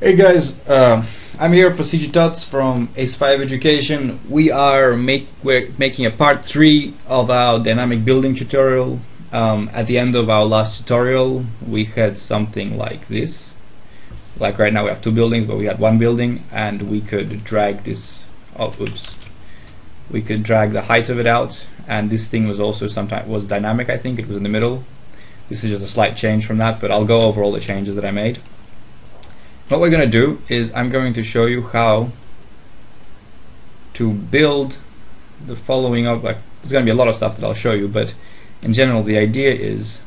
Hey guys, I'm here for CG Tots from Ace5 Education. We're making a part 3 of our dynamic building tutorial. At the end of our last tutorial we had something like this. Like right now we have two buildings, but we had one building and we could drag this, we could drag the height of it out, and this thing was also was dynamic. I think it was in the middle. This is just a slight change from that, but I'll go over all the changes that I made. What we're going to do is I'm going to show you how to build the following up. Like, there's going to be a lot of stuff that I'll show you, but in general the idea is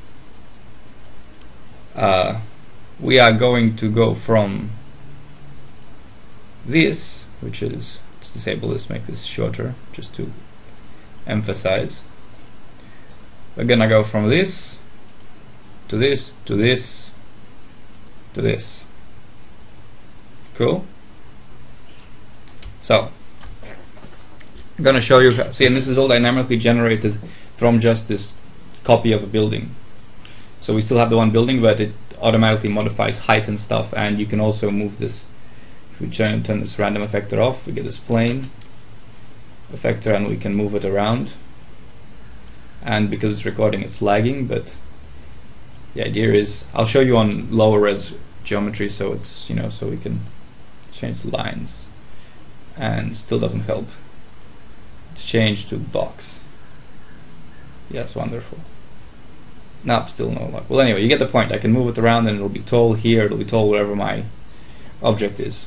we are going to go from this, which is, let's disable this, make this shorter just to emphasize. We're going to go from this to this to this to this. Cool. So I'm going to show you, see, and this is all dynamically generated from just this copy of a building. So we still have the one building, but it automatically modifies height and stuff, and you can also move this. If we turn this random effector off, we get this plane effector and we can move it around. And because it's recording, it's lagging, but the idea is, I'll show you on lower res geometry, so it's, you know, so we can change the lines, and still doesn't help. It's changed to box. Yes, wonderful. Nope, still no luck. Well, anyway, you get the point. I can move it around and it'll be tall here, it'll be tall wherever my object is.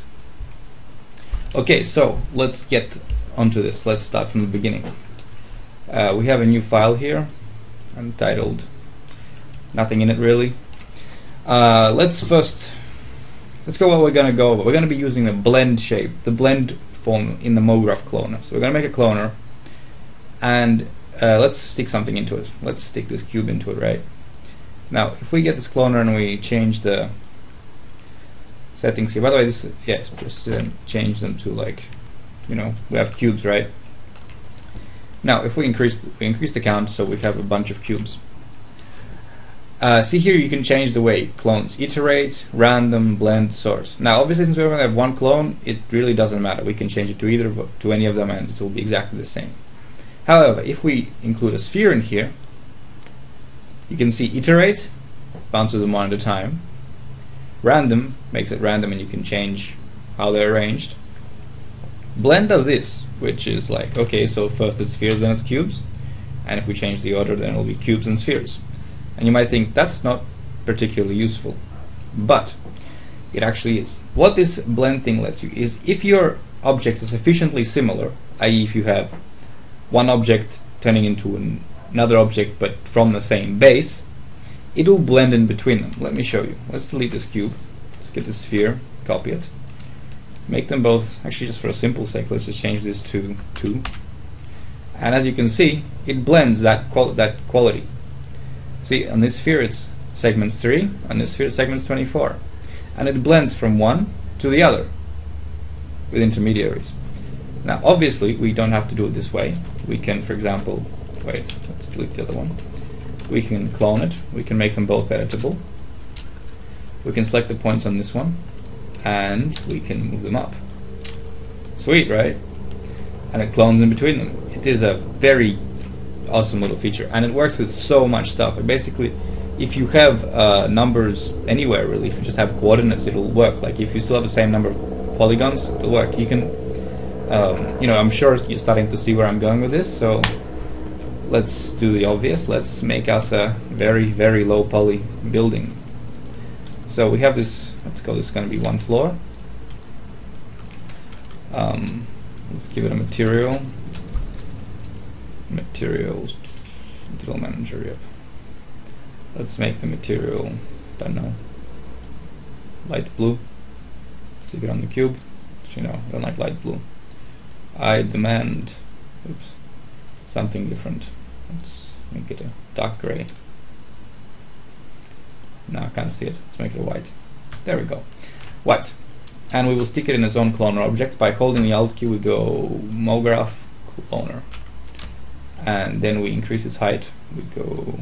Okay, so let's get onto this. Let's start from the beginning. We have a new file here entitled, nothing in it really. Let's go what we're going to go over. We're going to be using the blend shape, the blend form in the mograph cloner. So we're going to make a cloner, and let's stick something into it. Let's stick this cube into it, right? Now, if we get this cloner and we change the settings here, by the way, this, yes, just change them to, like, you know, we have cubes, right? Now, if we increase the count, so we have a bunch of cubes. See here, you can change the way clones iterate, random, blend, source. Now obviously, since we only have one clone, it really doesn't matter. We can change it to any of them and it will be exactly the same. However, if we include a sphere in here, you can see iterate bounces them one at a time, random makes it random and you can change how they're arranged, blend does this, which is like, okay, so first it's spheres, then it's cubes, and if we change the order, then it'll be cubes and spheres. And you might think that's not particularly useful, but it actually is. What this blend thing lets you is, if your objects are sufficiently similar, i.e. if you have one object turning into another object but from the same base, it will blend in between them. Let me show you. Let's delete this cube. Let's get this sphere, copy it, make them both, actually just for a simple sake, let's just change this to 2. And as you can see, it blends that quality. See, on this sphere it's segments 3, on this sphere it's segments 24, and it blends from one to the other with intermediaries. Now obviously we don't have to do it this way. We can, for example, wait, let's delete the other one. We can clone it, we can make them both editable, we can select the points on this one and we can move them up. Sweet, right? And it clones in between them. It is a very awesome little feature, and it works with so much stuff. And basically, if you have numbers anywhere really, if you just have coordinates, it'll work. Like if you still have the same number of polygons, it'll work. You can, you know, I'm sure you're starting to see where I'm going with this, so let's do the obvious. Let's make us a very, very low poly building. So we have this, let's go, this is going to be one floor. Let's give it a materials, material manager, yep. Let's make the material, don't know, light blue. Stick it on the cube. You know, I don't like light blue. I demand, oops, something different. Let's make it a dark gray. No, I can't see it. Let's make it white. There we go. White. And we will stick it in its own cloner object. By holding the Alt key, we go mograph cloner. And then we increase its height. We go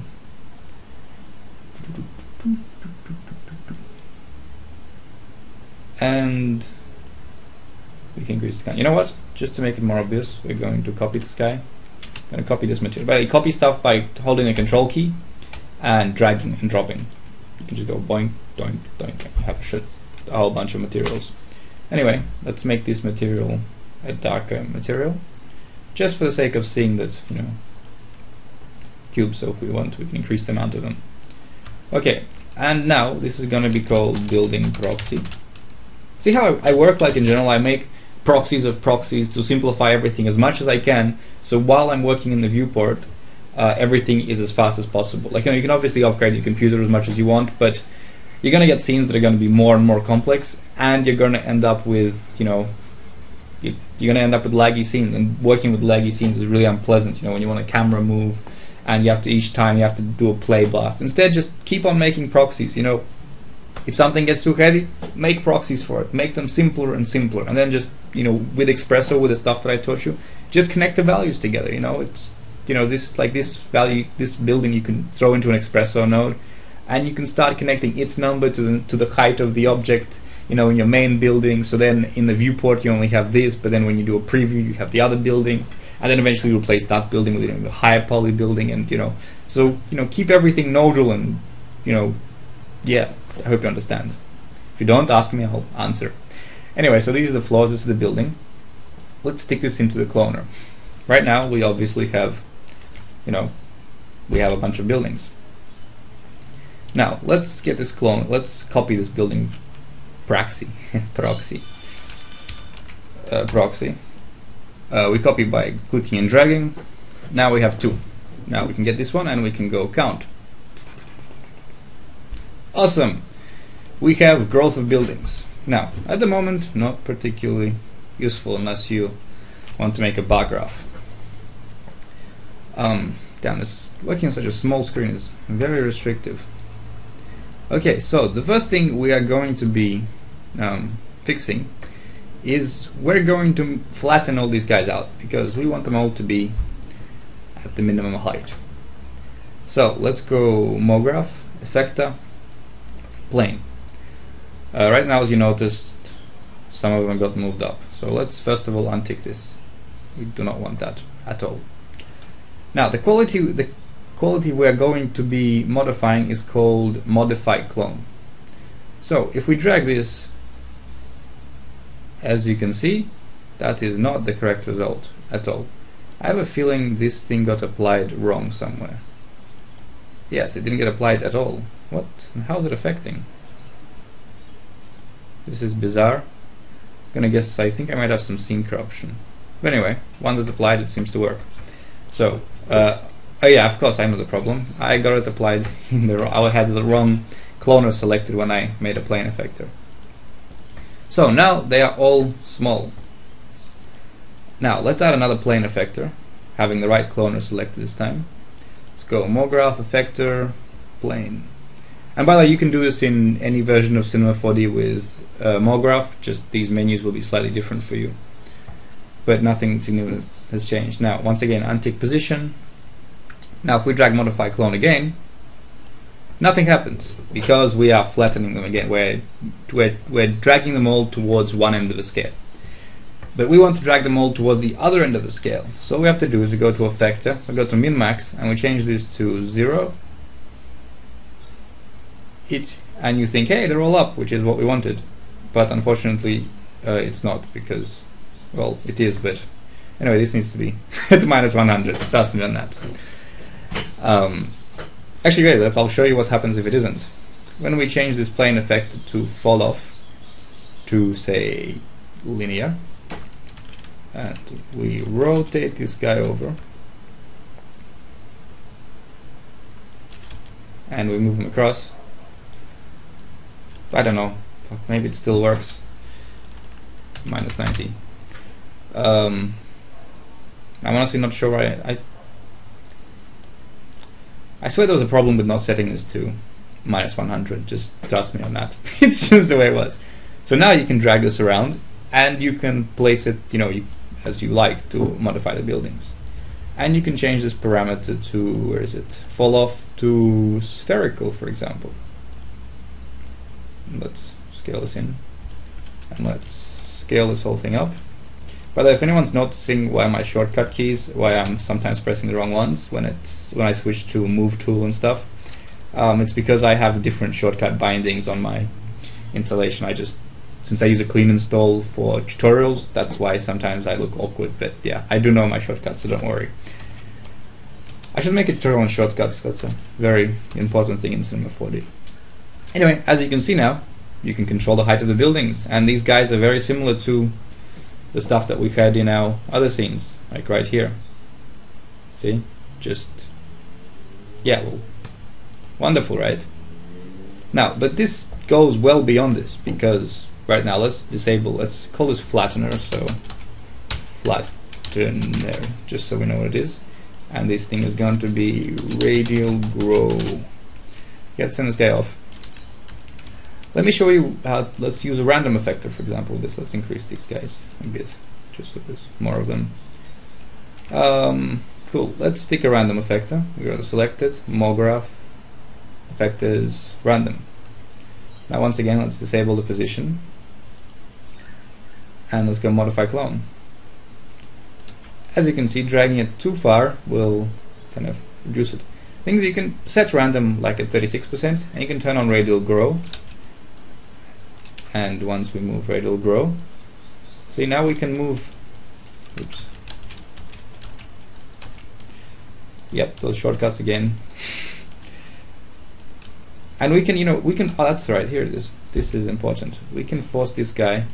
and we can increase the count. You know what? Just to make it more obvious, we're going to copy this guy. I'm going to copy this material. But you copy stuff by holding the control key and dragging and dropping. You can just go boink, doink, doink. You have a whole bunch of materials. Anyway, let's make this material a darker material, just for the sake of seeing that, you know, cubes. So if we want, we can increase the amount of them. Okay, and now this is going to be called building proxy. See how I work? Like in general, I make proxies of proxies to simplify everything as much as I can. So while I'm working in the viewport, everything is as fast as possible. Like, you know, you can obviously upgrade your computer as much as you want, but you're going to get scenes that are going to be more and more complex, and you're going to end up with, you know, you're going to end up with laggy scenes, and working with laggy scenes is really unpleasant. You know, when you want a camera move, and you have to, each time you have to do a play blast. Instead, just keep on making proxies. You know, if something gets too heavy, make proxies for it. Make them simpler and simpler, and then just, you know, with espresso, with the stuff that I taught you, just connect the values together. You know, it's, you know, this, like this value, this building, you can throw into an espresso node, and you can start connecting its number to the height of the object, you know, in your main building. So then in the viewport you only have this, but then when you do a preview you have the other building, and then eventually you replace that building with a higher poly building, and, you know, so, you know, keep everything nodal, and, you know, yeah, I hope you understand. If you don't, ask me, I'll answer. Anyway, so these are the floors, this is the building. Let's stick this into the cloner. Right now we obviously have, you know, we have a bunch of buildings. Now let's get this clone, let's copy this building proxy. We copy by clicking and dragging. Now we have two. Now we can get this one and we can go count. Awesome. We have growth of buildings. Now at the moment not particularly useful unless you want to make a bar graph. Damn, this working on such a small screen is very restrictive. Okay, so the first thing we are going to be fixing is we're going to flatten all these guys out, because we want them all to be at the minimum height. So let's go mograph, effector, plane. Right now, as you noticed, some of them got moved up. So let's first of all untick this. We do not want that at all. Now the quality we are going to be modifying is called modify clone. So if we drag this, as you can see, that is not the correct result at all. I have a feeling this thing got applied wrong somewhere. Yes, it didn't get applied at all. What? How is it affecting? This is bizarre. I'm gonna guess, I think I might have some scene corruption. But anyway, once it's applied, it seems to work. So, oh yeah, of course I know the problem. I got it applied in the wrong, I had the wrong cloner selected when I made a plane effector. So now they are all small. Now let's add another plane effector, having the right cloner selected this time. Let's go mograph, effector, plane. And by the way, you can do this in any version of Cinema 4D with mograph, just these menus will be slightly different for you. But nothing significant has changed. Now once again, untick position. Now if we drag modify clone again, nothing happens, because we are flattening them again. We're dragging them all towards one end of the scale. But we want to drag them all towards the other end of the scale. So all we have to do is we go to effector, we go to min max, and we change this to 0. And you think, hey, they're all up, which is what we wanted. But unfortunately it's not, because, well, it is, but anyway, this needs to be at minus 100. Trust me on that. Actually, great, I'll show you what happens if it isn't. When we change this plane effect to fall off to, say, linear, and we rotate this guy over, and we move him across, I don't know, maybe it still works. Minus 90. I'm honestly not sure why I swear there was a problem with not setting this to minus 100, just trust me on that. It's just the way it was. So now you can drag this around, and you can place it, you know, as you like to modify the buildings. And you can change this parameter to, where is it? Fall off to spherical, for example. Let's scale this in. And let's scale this whole thing up. By the way, if anyone's noticing why my shortcut keys, why I'm sometimes pressing the wrong ones when I switch to move tool and stuff, it's because I have different shortcut bindings on my installation. Since I use a clean install for tutorials, that's why sometimes I look awkward, but yeah, I do know my shortcuts, so don't worry. I should make a tutorial on shortcuts. That's a very important thing in Cinema 4D. Anyway, as you can see now, you can control the height of the buildings, and these guys are very similar to the stuff that we've had in our other scenes, like right here. See? Just, yeah, well, wonderful, right? Now, but this goes well beyond this, because right now let's call this flattener, so flattener, just so we know what it is. And this thing is going to be radial grow. Let's send this guy off. Let me show you how. Let's use a random effector, for example. Let's increase these guys a bit, just so there's more of them. Cool. Let's stick a random effector. We go to selected, mograph, effectors, random. Now once again, let's disable the position, and let's go modify clone. As you can see, dragging it too far will kind of reduce it. Things you can set random like at 36%, and you can turn on radial grow. And once we move radial grow, see, now we can move. Oops. Yep, those shortcuts again. And we can, oh, that's right, here it is. This is important. We can force this guy.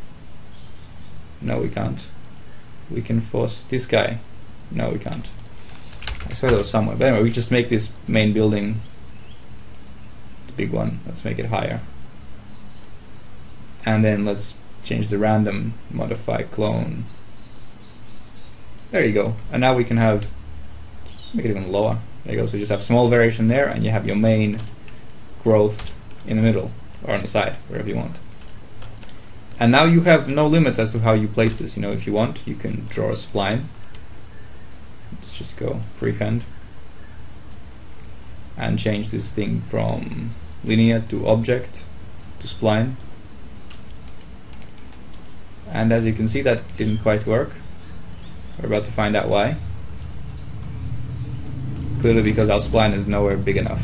No, we can't. We can force this guy. No, we can't. I swear there was somewhere. But anyway, we just make this main building, the big one. Let's make it higher. And then let's change the random, modify clone. There you go. And now we can have, make it even lower. There you go. So you just have small variation there, and you have your main growth in the middle, or on the side, wherever you want. And now you have no limits as to how you place this. If you want, you can draw a spline. Let's just go freehand and change this thing from linear to object to spline. And as you can see, that didn't quite work. We're about to find out why. Clearly because our spline is nowhere big enough.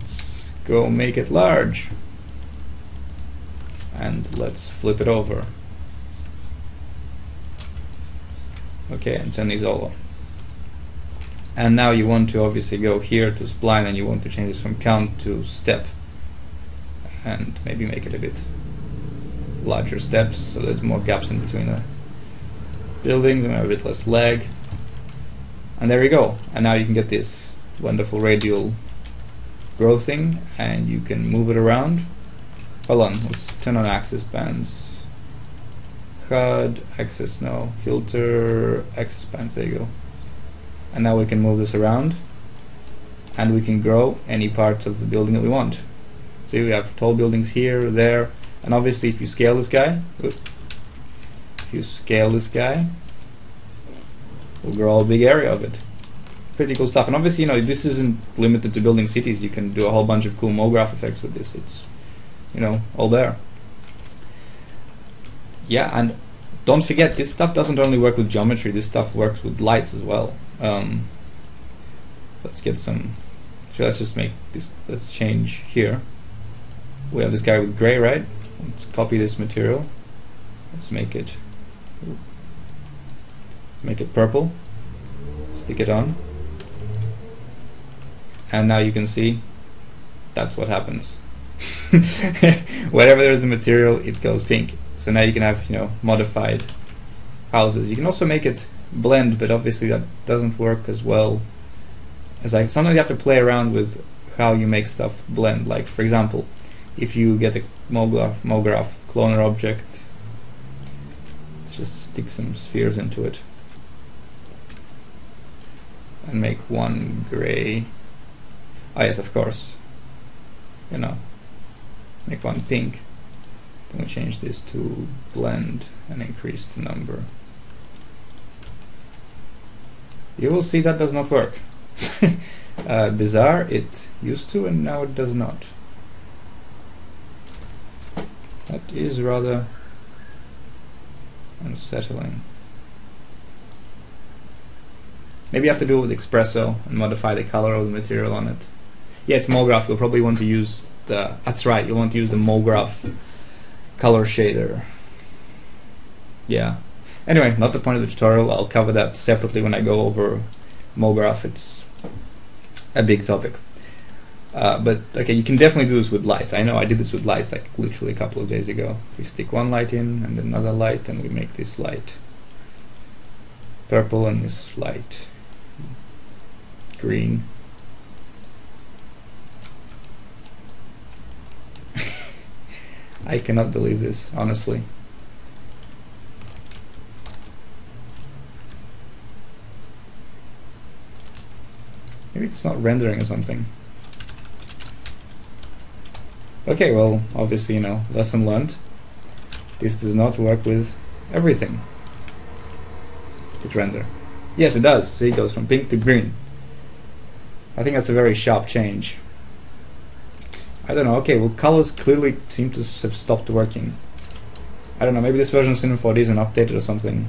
Let's go make it large. And let's flip it over. Okay, and turn these all off. And now you want to obviously go here to spline, and you want to change this from count to step. And maybe make it a bit larger steps, so there's more gaps in between the buildings and a bit less lag. And there you go. And now you can get this wonderful radial grow thing, and you can move it around. Hold on, let's turn on axis bands. HUD, axis, no, filter, axis bands, there you go. And now we can move this around, and we can grow any parts of the building that we want. See, we have tall buildings here, there, and obviously if you scale this guy, we'll grow a big area of it. Pretty cool stuff. And obviously, this isn't limited to building cities. You can do a whole bunch of cool mograph effects with this. It's, all there. Yeah, and don't forget, this stuff doesn't only work with geometry. This stuff works with lights as well. Let's get some. So let's just make this. Let's change here. We have this guy with gray, right? Let's copy this material. Let's make it purple. Stick it on. And now you can see that's what happens. Wherever there's a material, it goes pink. So now you can have, modified houses. You can also make it blend, but obviously that doesn't work as well as sometimes you have to play around with how you make stuff blend. Like, for example, if you get a mograph cloner object, let's just stick some spheres into it and make one gray. Oh yes, of course. Make one pink. Then we change this to blend and increase the number. You will see that does not work. Bizarre, it used to and now it does not. That is rather unsettling. Maybe you have to do it with espresso and modify the color of the material on it. Yeah, it's mograph. You'll probably want to use the... That's right, you'll want to use the mograph color shader. Yeah. Anyway, not the point of the tutorial. I'll cover that separately when I go over mograph. It's a big topic. But okay, you can definitely do this with lights. I know I did this with lights like literally a couple of days ago. We stick one light in and another light, and we make this light purple and this light green. I cannot believe this, honestly. Maybe it's not rendering or something. Okay, well, obviously, you know, lesson learned. This does not work with everything. Just render. Yes, it does. See, it goes from pink to green. I think that's a very sharp change. I don't know. Okay, well, colors clearly seem to have stopped working. I don't know. Maybe this version of Cinema 4D isn't updated or something.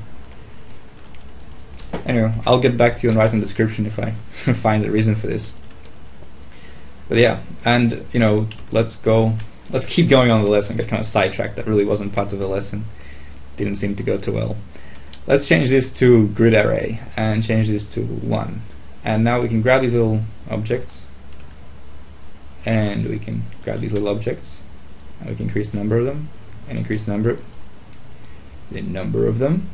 Anyway, I'll get back to you and write in the description if I find a reason for this. But yeah, and you know, let's keep going on the lesson. Got kind of sidetracked. That really wasn't part of the lesson. Didn't seem to go too well. Let's change this to grid array and change this to 1. And now we can grab these little objects, and we can grab these little objects, and we can increase the number of them, and increase the number of them.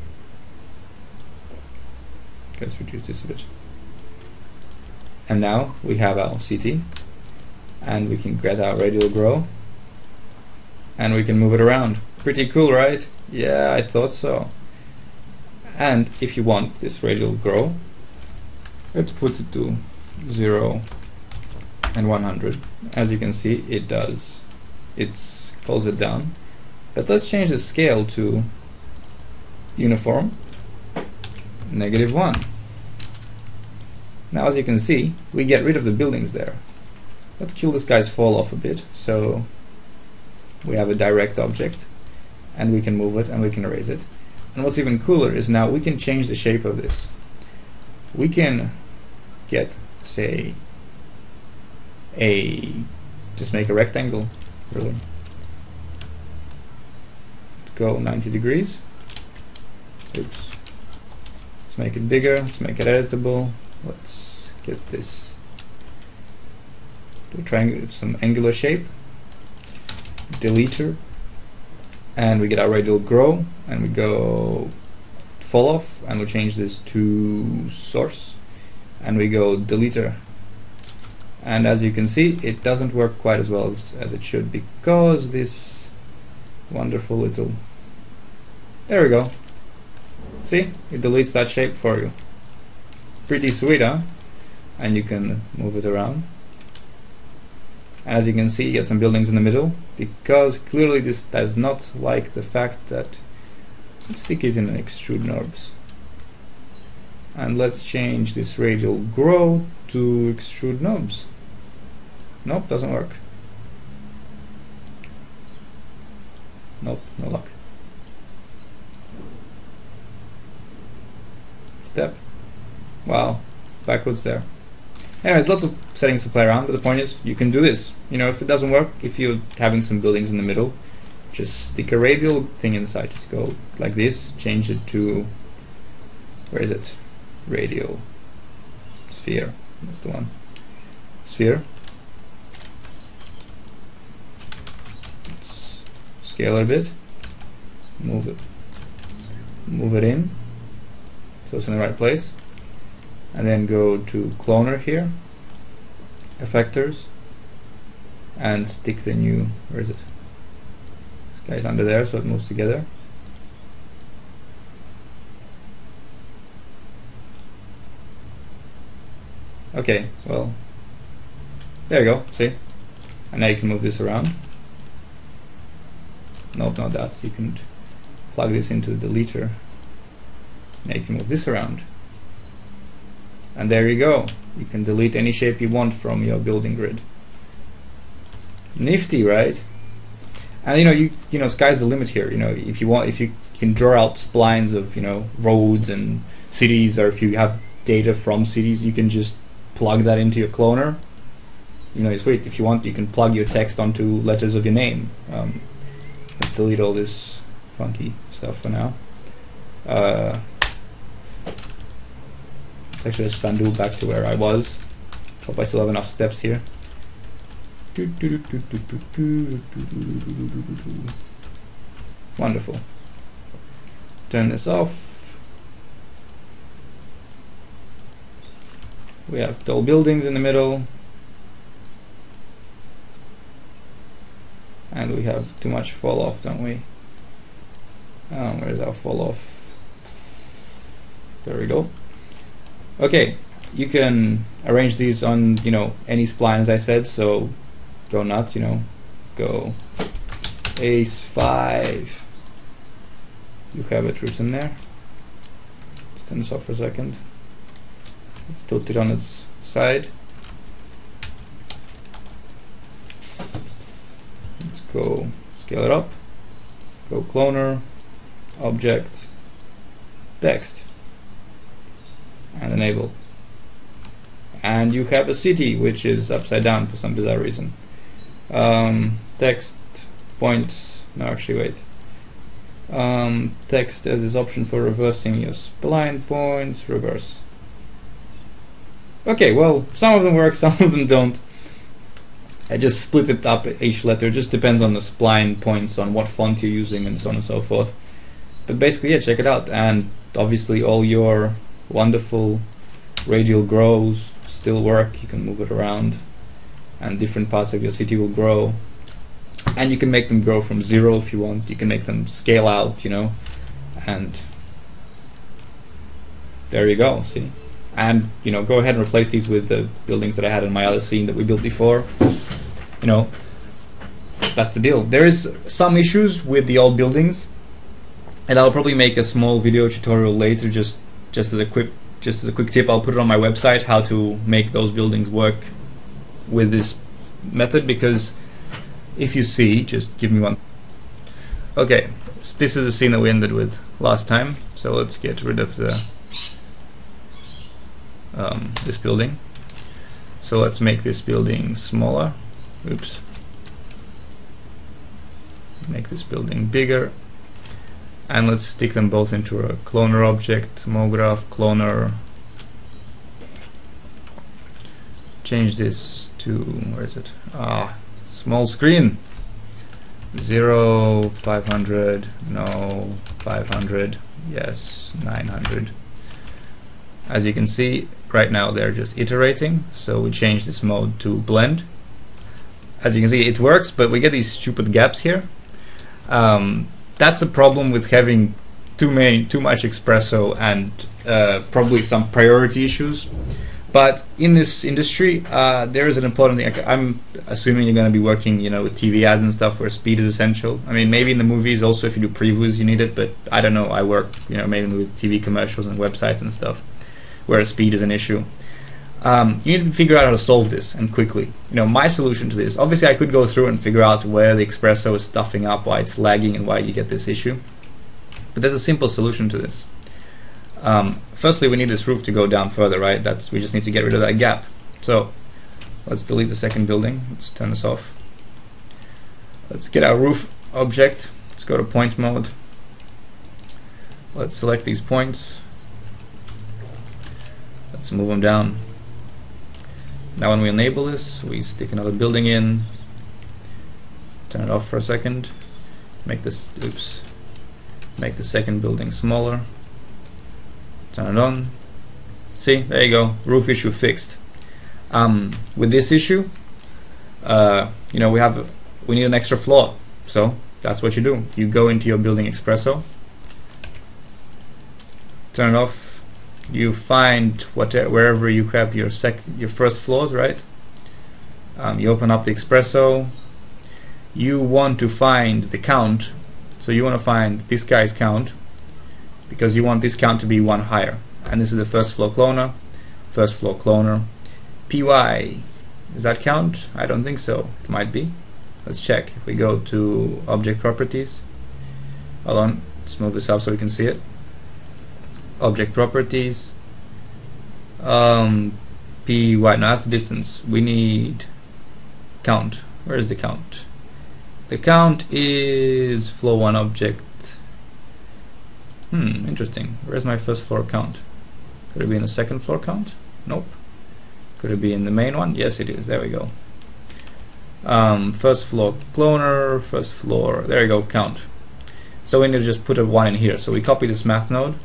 Let's reduce this a bit. And now we have our CT, and we can get our radial grow, and we can move it around. Pretty cool, right? Yeah, I thought so. And if you want this radial grow, let's put it to 0 and 100. As you can see, it does. It pulls it down. But let's change the scale to uniform -1. Now, as you can see, we get rid of the buildings there. Let's kill this guy's fall off a bit, so we have a direct object, and we can move it and we can erase it. And what's even cooler is now we can change the shape of this. We can get, say, just make a rectangle, really. Let's go 90 degrees. Oops. Let's make it bigger, let's make it editable. Let's get this to a triangle, some angular shape. Deleter. And we get our radial grow, and we go fall off, and we change this to source, and we go deleter. And as you can see, it doesn't work quite as well as it should, because this wonderful little... There we go. See? It deletes that shape for you. Pretty sweet, huh? And you can move it around. As you can see, you get some buildings in the middle, because clearly this does not like the fact that... Let's stick it in extrude knobs. And let's change this radial grow to extrude knobs. Nope, doesn't work. Nope, no luck. Step. Wow, backwards there. Anyway, there's lots of settings to play around, but the point is, you can do this. You know, if it doesn't work, if you're having some buildings in the middle, just stick a radial thing inside. Just go like this, change it to... Where is it? Radial. Sphere. That's the one. Sphere. Let's scale it a bit. Move it. Move it in, so it's in the right place. And then go to cloner here, effectors, and stick the new, where is it? This guy's under there, so it moves together. Okay, well, there you go, see? And now you can move this around. Nope, not that. You can plug this into the deleter. Now you can move this around. And there you go. You can delete any shape you want from your building grid. Nifty, right? And you know, sky's the limit here. You know, if you can draw out splines of, you know, roads and cities, or if you have data from cities, you can just plug that into your cloner. You know, it's sweet. If you want, you can plug your text onto letters of your name. Let's delete all this funky stuff for now. Let's actually just undo back to where I was. Hope I still have enough steps here. Wonderful. Turn this off. We have tall buildings in the middle, and we have too much fall off, don't we? Where's our fall off? There we go. Okay, you can arrange these on, you know, any spline, as I said, so go nuts, you know, go ace 5. You have it written there. Let's turn this off for a second. Let's tilt it on its side. Let's go scale it up. Go cloner, object, text, and enable. And you have a city which is upside down for some bizarre reason. Text points. No, actually, wait. Text has this option for reversing your spline points. Reverse. Okay, well, some of them work, some of them don't. I just split it up each letter. It just depends on the spline points, on what font you're using, and so on and so forth. But basically, yeah, check it out. And obviously, all your wonderful radial grows still work. You can move it around, and different parts of your city will grow. And you can make them grow from 0 if you want. You can make them scale out, you know, and there you go. See, and you know, go ahead and replace these with the buildings that I had in my other scene that we built before. You know, that's the deal. There is some issues with the old buildings, and I'll probably make a small video tutorial later, just as a quick tip. I'll put it on my website how to make those buildings work with this method, because if you see, just give me one. Okay, so this is the scene that we ended with last time, so let's get rid of the this building. So let's make this building smaller. Oops. Make this building bigger, and let's stick them both into a cloner object. Mograph cloner. Change this to, where is it? Small screen. 0, 500, no, 500, yes, 900. As you can see, right now they're just iterating, so we change this mode to blend. As you can see, it works, but we get these stupid gaps here. That's a problem with having too much espresso, and probably some priority issues. But in this industry, there is an important thing. I'm assuming you're going to be working, you know, with TV ads and stuff where speed is essential. I mean, maybe in the movies also, if you do previews, you need it. But I don't know. I work, you know, mainly with TV commercials and websites and stuff where speed is an issue. You need to figure out how to solve this, and quickly. You know, my solution to this. Obviously, I could go through and figure out where the espresso is stuffing up, why it's lagging, and why you get this issue. But there's a simple solution to this. Firstly, we need this roof to go down further, right? We just need to get rid of that gap. So let's delete the second building. Let's turn this off. Let's get our roof object. Let's go to point mode. Let's select these points. Let's move them down. Now when we enable this, we stick another building in. Turn it off for a second. Make this, oops, make the second building smaller. Turn it on. See, there you go. Roof issue fixed. With this issue, you know, we need an extra floor. So that's what you do. You go into your building espresso, turn it off. You find wherever you have your first floors, right? You open up the espresso. You want to find the count. So you want to find this guy's count, because you want this count to be 1 higher. And this is the first floor cloner. First floor cloner. PY. Is that count? I don't think so. It might be. let's check. If we go to object properties, hold on, let's move this up so we can see it. Object properties, py, no, that's the distance. We need count. Where is the count? The count is floor 1 object. Interesting. Where's my first floor count? Could it be in the second floor count? Nope. Could it be in the main one? Yes, it is. There we go. First floor cloner, first floor, there you go, count. So we need to just put a 1 in here. So we copy this math node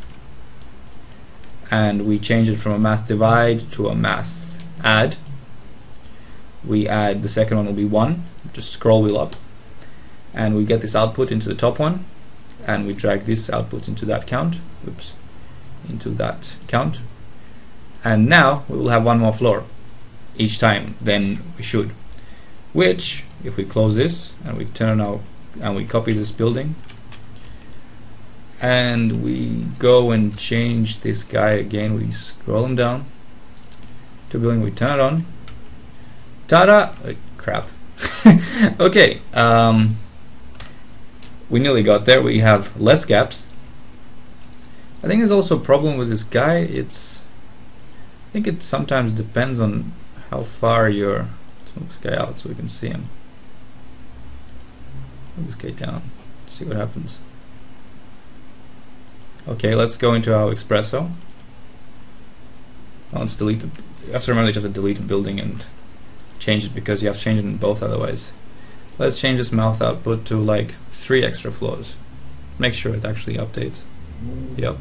and we change it from a math divide to a math add. We add, the second one will be 1, just scroll wheel up, and we get this output into the top one, and we drag this output into that count, into that count, and now we will have one more floor each time than we should, which, if we close this and we turn out and we copy this building and we go and change this guy again, we scroll him down to building, we turn it on, ta-da! Crap. Okay, we nearly got there. We have less gaps. I think there's also a problem with this guy. I think it sometimes depends on how far you're. Let's move this guy out so we can see him. Move this guy down. See what happens. Okay, let's go into our espresso. Let's delete the. You have to remember that you have to delete the building and change it, because you have to change it in both otherwise. Let's change this mouth output to like 3 extra floors. Make sure it actually updates. Yep.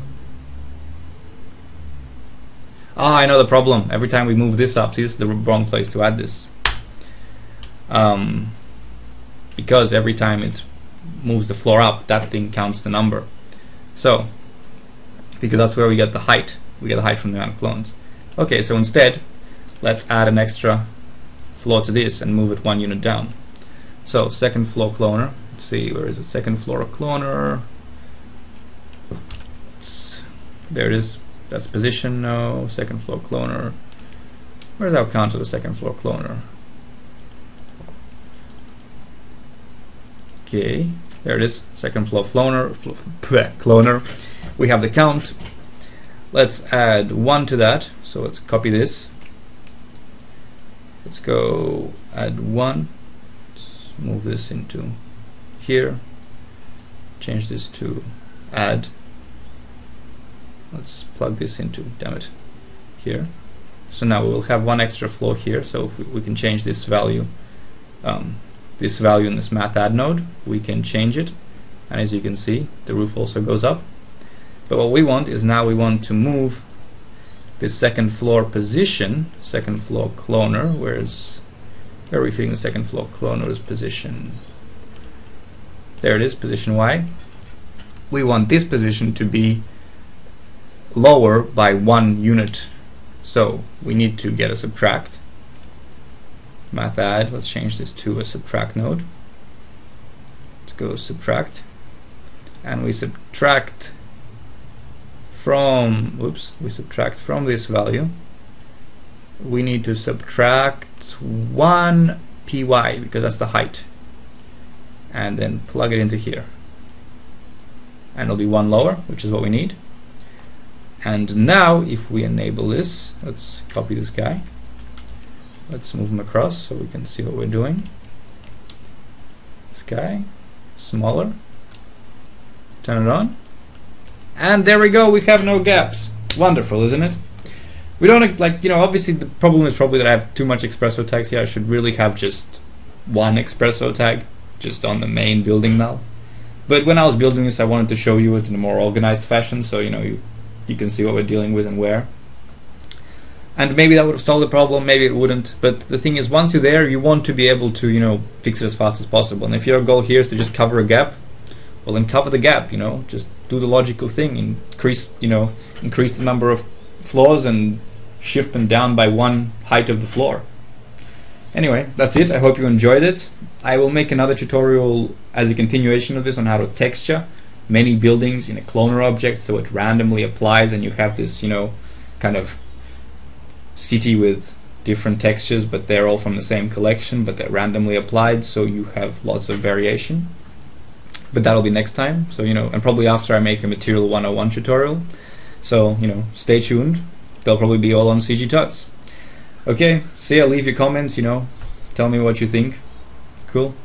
Ah, I know the problem. Every time we move this up, see, this is the wrong place to add this. Because every time it moves the floor up, that thing counts the number. So, because that's where we get the height. We get the height from the amount of clones. Okay, so instead, let's add an extra floor to this and move it 1 unit down. So, second floor cloner. Let's see, where is it? Second floor cloner. There it is. That's position. No. Second floor cloner. Where's our count of the second floor cloner? Okay, there it is. Second floor cloner. Cloner. We have the count. Let's add 1 to that. So let's copy this. Let's go add 1. Let's move this into here. Change this to add. Let's plug this into, damn it, here. So now we will have 1 extra floor here. So if we can change this value in this math add node, we can change it, and as you can see, the roof also goes up. But what we want is, now we want to move this second floor position, second floor cloner. Where are we fitting the second floor cloner's position? There it is, position Y. We want this position to be lower by 1 unit. So we need to get a subtract. Math add, let's change this to a subtract node. Let's go subtract. And we subtract from, we subtract from this value. We need to subtract 1 py, because that's the height. And then plug it into here. And it'll be 1 lower, which is what we need. And now, if we enable this, let's copy this guy. Let's move him across so we can see what we're doing. This guy, smaller. Turn it on. And there we go, we have no gaps. Wonderful, isn't it? We don't, like, obviously the problem is probably that I have too much espresso tags here. I should really have just 1 espresso tag, just on the main building now. But when I was building this, I wanted to show you it in a more organized fashion, so you can see what we're dealing with and where. And maybe that would have solved the problem, maybe it wouldn't. But the thing is, once you're there, you want to be able to, fix it as fast as possible. And if your goal here is to just cover a gap, well, then cover the gap. Just do the logical thing, increase the number of floors and shift them down by 1 height of the floor. Anyway, that's it. I hope you enjoyed it. I will make another tutorial as a continuation of this on how to texture many buildings in a cloner object, so it randomly applies and you have this, kind of city with different textures, but they're all from the same collection, but they're randomly applied, so you have lots of variation. But that'll be next time, so and probably after I make a Material 101 tutorial. So stay tuned. They'll probably be all on CG Tuts. Okay, see ya. Leave your comments. Tell me what you think. Cool.